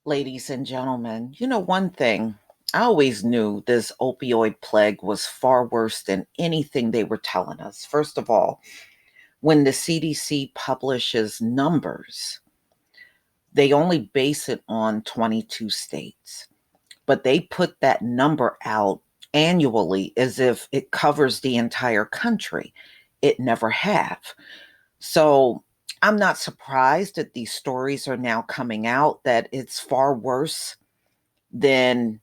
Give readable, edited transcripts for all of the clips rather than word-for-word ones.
Ladies and gentlemen, one thing, I always knew this opioid plague was far worse than anything they were telling us. First of all, when the CDC publishes numbers, they only base it on 22 states, but they put that number out annually as if it covers the entire country. It never have. So I'm not surprised that these stories are now coming out that it's far worse than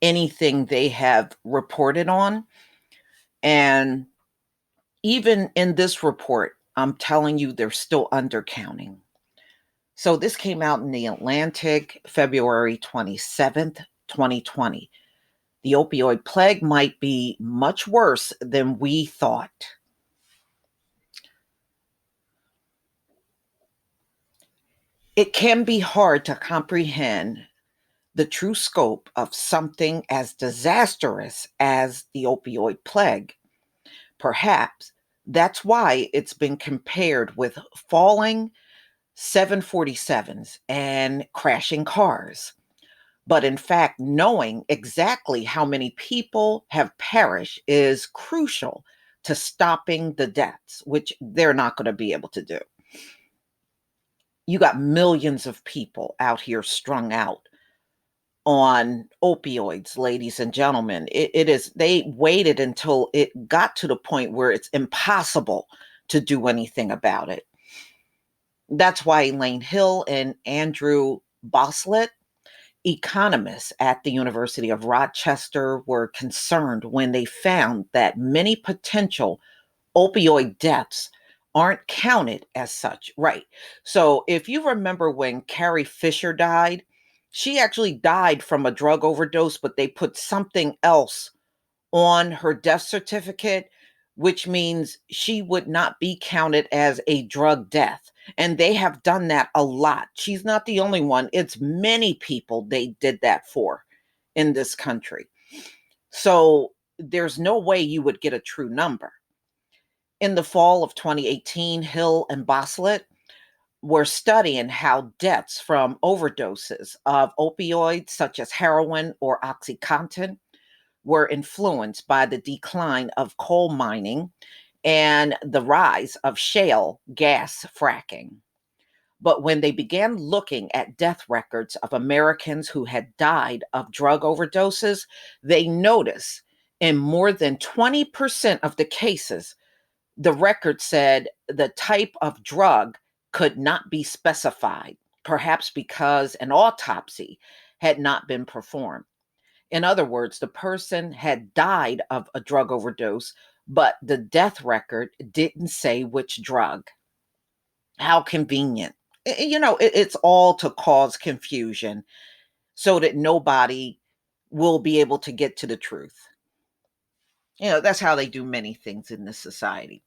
anything they have reported on. And even in this report, I'm telling you, they're still undercounting. So this came out in the Atlantic, February 27th, 2020. The opioid plague might be much worse than we thought. It can be hard to comprehend the true scope of something as disastrous as the opioid plague. Perhaps that's why it's been compared with falling 747s and crashing cars. But in fact, knowing exactly how many people have perished is crucial to stopping the deaths, which they're not going to be able to do. You got millions of people out here strung out on opioids, ladies and gentlemen. It is, they waited until it got to the point where it's impossible to do anything about it. That's why Elaine Hill and Andrew Boslett, economists at the University of Rochester, were concerned when they found that many potential opioid deaths aren't counted as such. Right. So if you remember when Carrie Fisher died, she actually died from a drug overdose, but they put something else on her death certificate, which means she would not be counted as a drug death. And they have done that a lot. She's not the only one. It's many people they did that for in this country. So there's no way you would get a true number. In the fall of 2018, Hill and Boslett were studying how deaths from overdoses of opioids such as heroin or Oxycontin were influenced by the decline of coal mining and the rise of shale gas fracking. But when they began looking at death records of Americans who had died of drug overdoses, they noticed in more than 20% of the cases, the record said the type of drug could not be specified, perhaps because an autopsy had not been performed. In other words, the person had died of a drug overdose, but the death record didn't say which drug. How convenient. It's all to cause confusion so that nobody will be able to get to the truth. That's how they do many things in this society.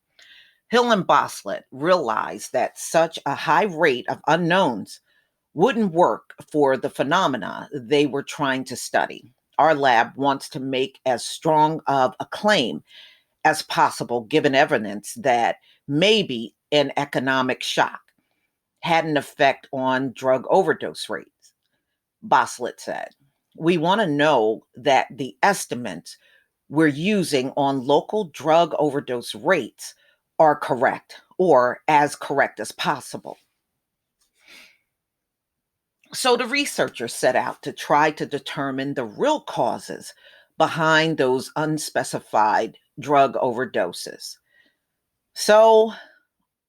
Hill and Boslett realized that such a high rate of unknowns wouldn't work for the phenomena they were trying to study. Our lab wants to make as strong of a claim as possible, given evidence that maybe an economic shock had an effect on drug overdose rates. Boslett said, "We want to know that the estimates we're using on local drug overdose rates are correct or as correct as possible." So the researchers set out to try to determine the real causes behind those unspecified drug overdoses. So,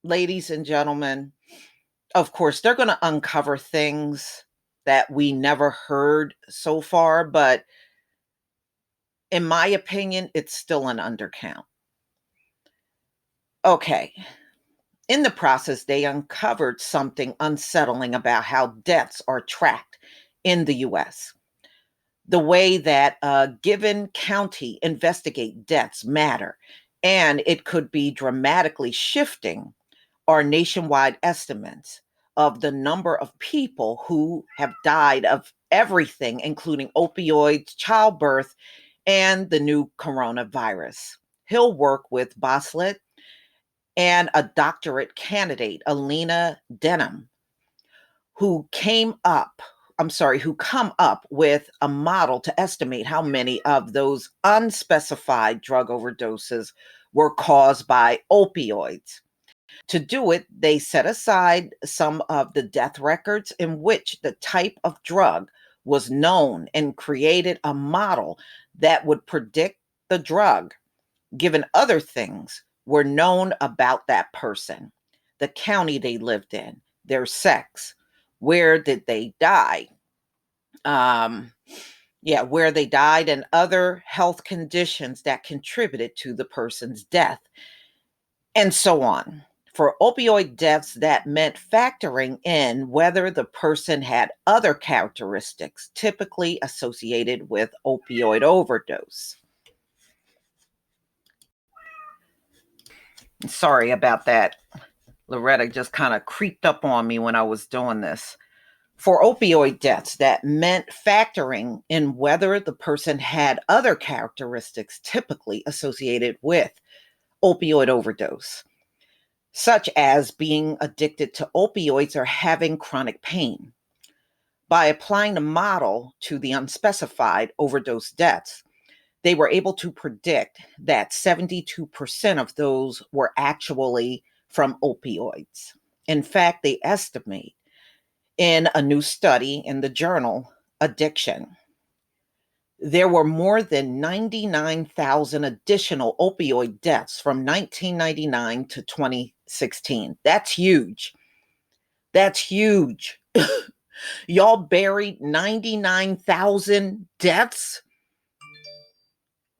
ladies and gentlemen, of course, they're going to uncover things that we never heard so far, but in my opinion, it's still an undercount. Okay. In the process, they uncovered something unsettling about how deaths are tracked in the US. The way that a given county investigate deaths matter, and it could be dramatically shifting our nationwide estimates of the number of people who have died of everything, including opioids, childbirth, and the new coronavirus. He'll work with Boslett and a doctorate candidate, Alina Denham, who came up, who come up with a model to estimate how many of those unspecified drug overdoses were caused by opioids. To do it, they set aside some of the death records in which the type of drug was known and created a model that would predict the drug, given other things were known about that person: the county they lived in, their sex, where did they die, um, where they died, and other health conditions that contributed to the person's death, and so on. For opioid deaths, that meant factoring in whether the person had other characteristics typically associated with opioid overdose. Sorry about that. Loretta just kind of creeped up on me when I was doing this. For opioid deaths, that meant factoring in whether the person had other characteristics typically associated with opioid overdose, such as being addicted to opioids or having chronic pain. By applying the model to the unspecified overdose deaths, they were able to predict that 72% of those were actually from opioids. In fact, they estimate in a new study in the journal Addiction, there were more than 99,000 additional opioid deaths from 1999 to 2016. That's huge. That's huge. Y'all buried 99,000 deaths?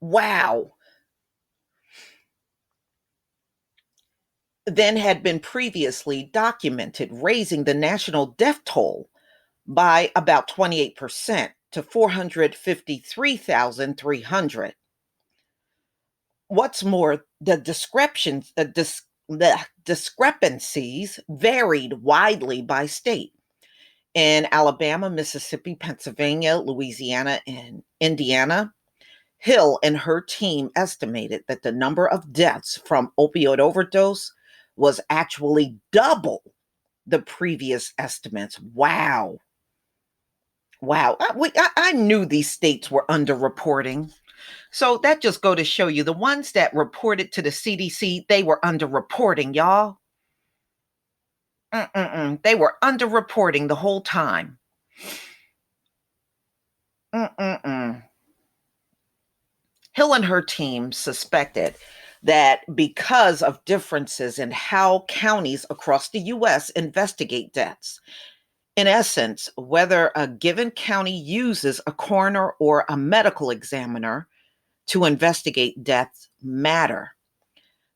Wow. Then had been previously documented, raising the national death toll by about 28% to 453,300. What's more, the discrepancies varied widely by state. In Alabama, Mississippi, Pennsylvania, Louisiana, and Indiana, Hill and her team estimated that the number of deaths from opioid overdose was actually double the previous estimates. Wow. Wow. I knew these states were underreporting. So that just go to show you the ones that reported to the CDC, they were underreporting, y'all. They were underreporting the whole time. Hill and her team suspected that because of differences in how counties across the US investigate deaths, in essence, whether a given county uses a coroner or a medical examiner to investigate deaths matter.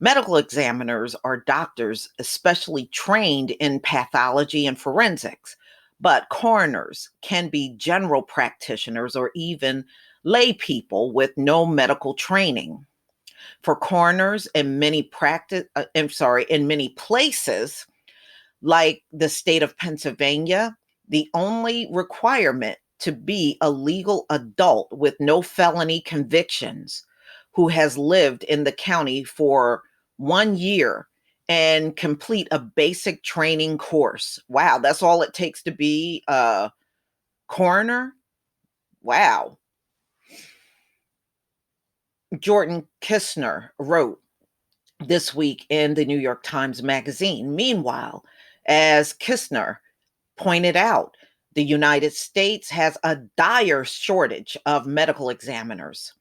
Medical examiners are doctors, especially trained in pathology and forensics, but coroners can be general practitioners or even lay people with no medical training. For coroners in many places, like the state of Pennsylvania, the only requirement to be a legal adult with no felony convictions who has lived in the county for 1 year and complete a basic training course. Wow, that's all it takes to be a coroner? Wow. Jordan Kistner wrote this week in the New York Times Magazine. Meanwhile, as Kistner pointed out, the United States has a dire shortage of medical examiners.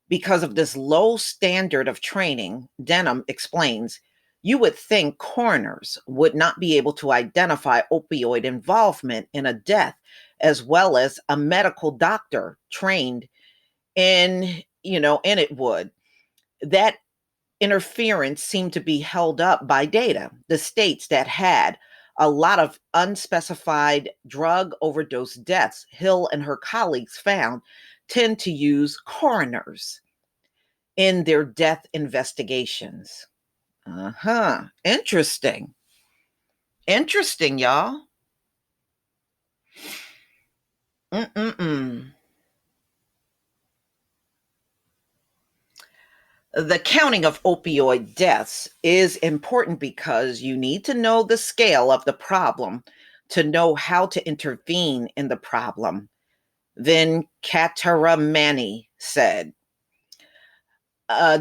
Because of this low standard of training, Denham explains, you would think coroners would not be able to identify opioid involvement in a death as well as a medical doctor trained in it would. That interference seemed to be held up by data. The states that had a lot of unspecified drug overdose deaths, Hill and her colleagues found, tend to use coroners in their death investigations. Interesting. Interesting, y'all. Mm-mm-mm. The counting of opioid deaths is important because you need to know the scale of the problem to know how to intervene in the problem. Then Kataramani said,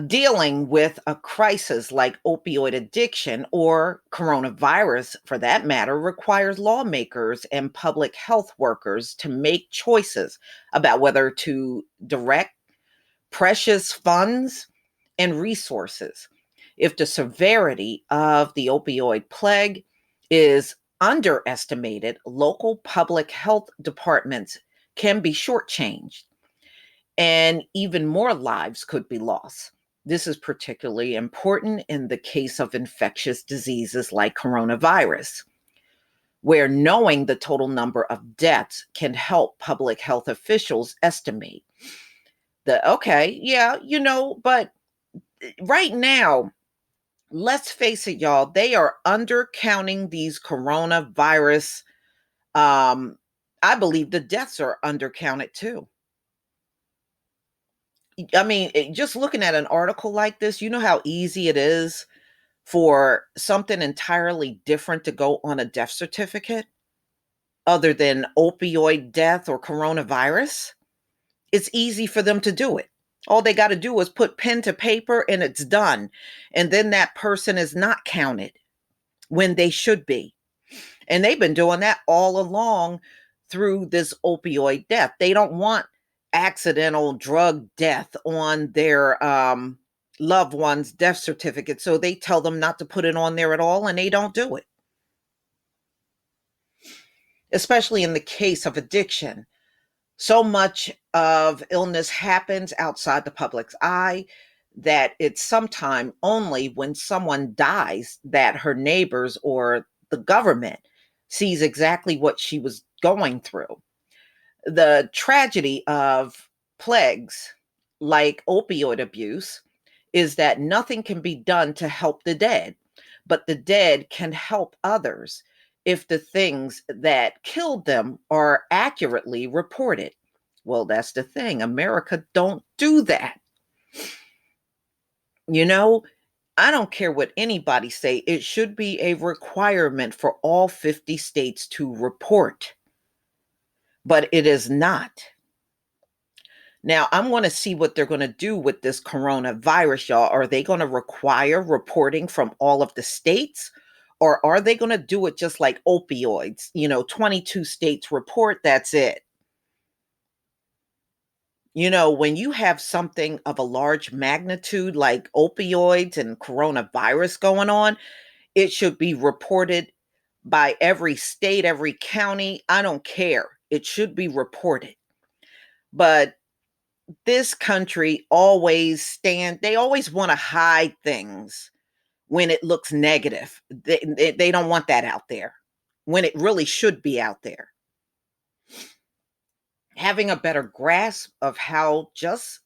dealing with a crisis like opioid addiction or coronavirus, for that matter, requires lawmakers and public health workers to make choices about whether to direct precious funds and resources. If the severity of the opioid plague is underestimated, local public health departments can be shortchanged and even more lives could be lost. This is particularly important in the case of infectious diseases like coronavirus, where knowing the total number of deaths can help public health officials estimate okay, yeah, but right now, let's face it, y'all, they are undercounting these coronavirus. I believe the deaths are undercounted too. I mean, just looking at an article like this, you know how easy it is for something entirely different to go on a death certificate other than opioid death or coronavirus? It's easy for them to do it. All they got to do is put pen to paper and it's done. And then that person is not counted when they should be. And they've been doing that all along through this opioid death. They don't want accidental drug death on their loved one's death certificate. So they tell them not to put it on there at all, and they don't do it. Especially in the case of addiction. So much of illness happens outside the public's eye that it's sometime only when someone dies that her neighbors or the government sees exactly what she was going through. The tragedy of plagues like opioid abuse is that nothing can be done to help the dead, but the dead can help others if the things that killed them are accurately reported. Well, that's the thing. America don't do that. You know, I don't care what anybody say. It should be a requirement for all 50 states to report, but it is not. Now, I'm going to see what they're going to do with this coronavirus, y'all. Are they going to require reporting from all of the states? Or are they going to do it just like opioids? 22 states report, that's it. When you have something of a large magnitude like opioids and coronavirus going on, it should be reported by every state, every county. I don't care. It should be reported. But this country they always want to hide things when it looks negative. They don't want that out there when it really should be out there. Having a better grasp of how just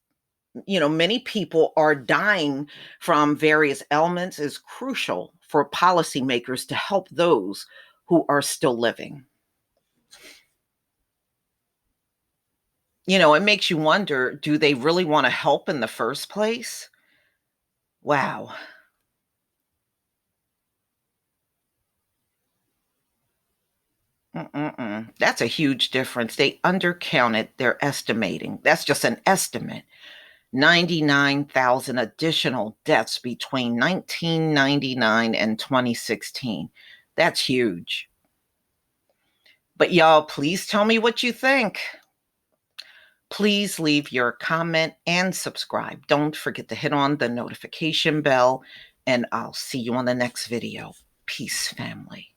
many people are dying from various ailments is crucial for policymakers to help those who are still living. It makes you wonder, do they really want to help in the first place? Wow. That's a huge difference. They undercounted their estimating. That's just an estimate. 99,000 additional deaths between 1999 and 2016. That's huge. But y'all, please tell me what you think. Please leave your comment and subscribe. Don't forget to hit on the notification bell, and I'll see you on the next video. Peace, family.